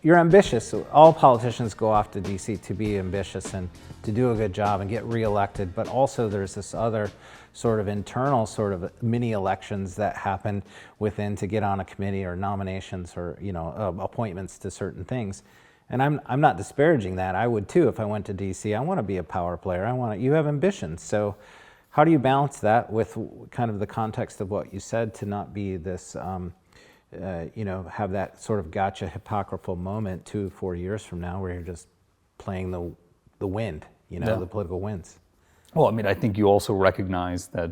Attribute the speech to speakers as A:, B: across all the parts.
A: you're ambitious. All politicians go off to DC to be ambitious and to do a good job and get reelected, but also there's this other sort of internal sort of mini elections that happen within to get on a committee or nominations or, you know, appointments to certain things. And I'm not disparaging that. I would too if I went to DC. I want to be a power player. You have ambitions. So how do you balance that with kind of the context of what you said, to not be this, you know, have that sort of gotcha hypocritical moment 2-4 years from now where you're just playing the wind, you know, the political winds?
B: Well, I mean, I think you also recognize that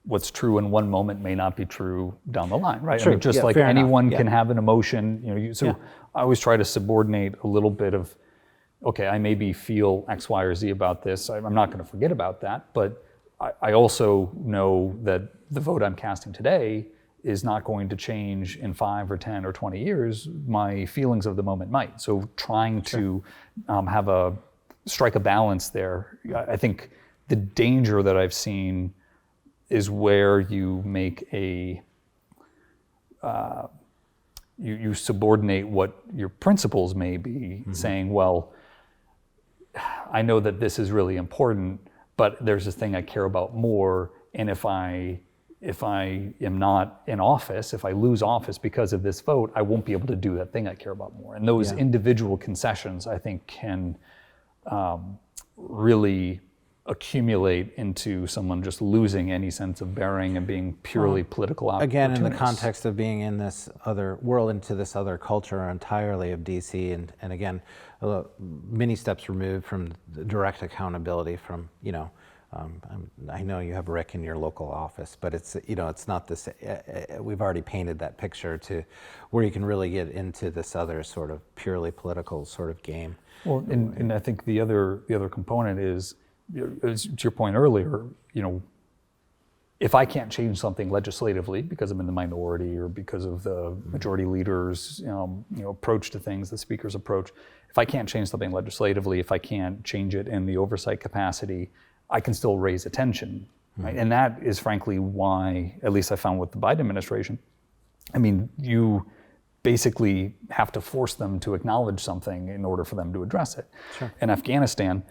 B: what's true in one moment may not be true down the line, right?
A: Sure.
B: I mean, just like anyone can have an emotion, you know, I always try to subordinate a little bit of, okay, I maybe feel X, Y, or Z about this. I'm not going to forget about that, but I also know that the vote I'm casting today is not going to change in 5 or 10 or 20 years. My feelings of the moment might. So trying to strike a balance there. I think the danger that I've seen is where you make you subordinate what your principles may be, saying, well, I know that this is really important, but there's this thing I care about more, and if I am not in office, if I lose office because of this vote, I won't be able to do that thing I care about more. And those individual concessions, I think, can really accumulate into someone just losing any sense of bearing and being purely political opportunists.
A: Again, in the context of being in this other world, into this other culture entirely of DC, and again, many steps removed from the direct accountability from, you know, I know you have Rick in your local office, but it's, you know, it's not this, we've already painted that picture to where you can really get into this other sort of purely political sort of game.
B: Well, and I think the other component is, to your point earlier, you know, if I can't change something legislatively because I'm in the minority or because of the majority leader's approach to things, the speaker's approach, if I can't change something legislatively, if I can't change it in the oversight capacity, I can still raise attention, right? And that is frankly why, at least I found with the Biden administration, I mean, you basically have to force them to acknowledge something in order for them to address it.
A: Sure.
B: In Afghanistan,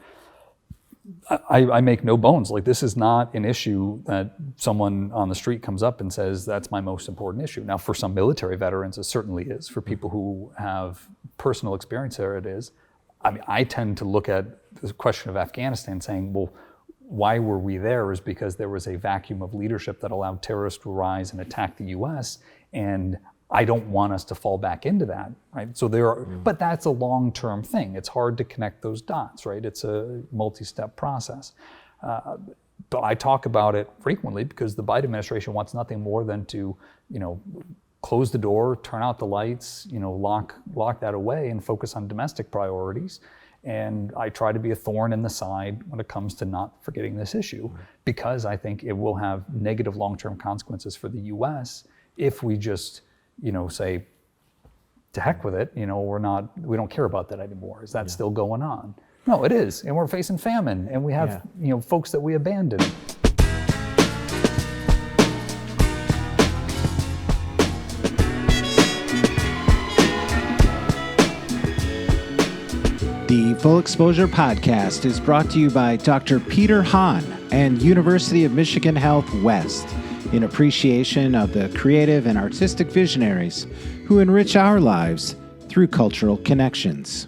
B: I make no bones, like this is not an issue that someone on the street comes up and says, that's my most important issue. Now, for some military veterans, it certainly is. For people who have personal experience there, it is. I mean, I tend to look at the question of Afghanistan saying, well, why were we there is because there was a vacuum of leadership that allowed terrorists to rise and attack the US, and I don't want us to fall back into that, right? So there are, but that's a long-term thing. It's hard to connect those dots, right? It's a multi-step process. But I talk about it frequently because the Biden administration wants nothing more than to, you know, close the door, turn out the lights, you know, lock that away and focus on domestic priorities. And I try to be a thorn in the side when it comes to not forgetting this issue, because I think it will have negative long-term consequences for the US if we just, you know, say, to heck with it, you know, we don't care about that anymore. Is that still going on? No, it is. And we're facing famine, and we have, you know, folks that we abandoned.
C: The Full Exposure Podcast is brought to you by Dr. Peter Hahn and University of Michigan Health West, in appreciation of the creative and artistic visionaries who enrich our lives through cultural connections.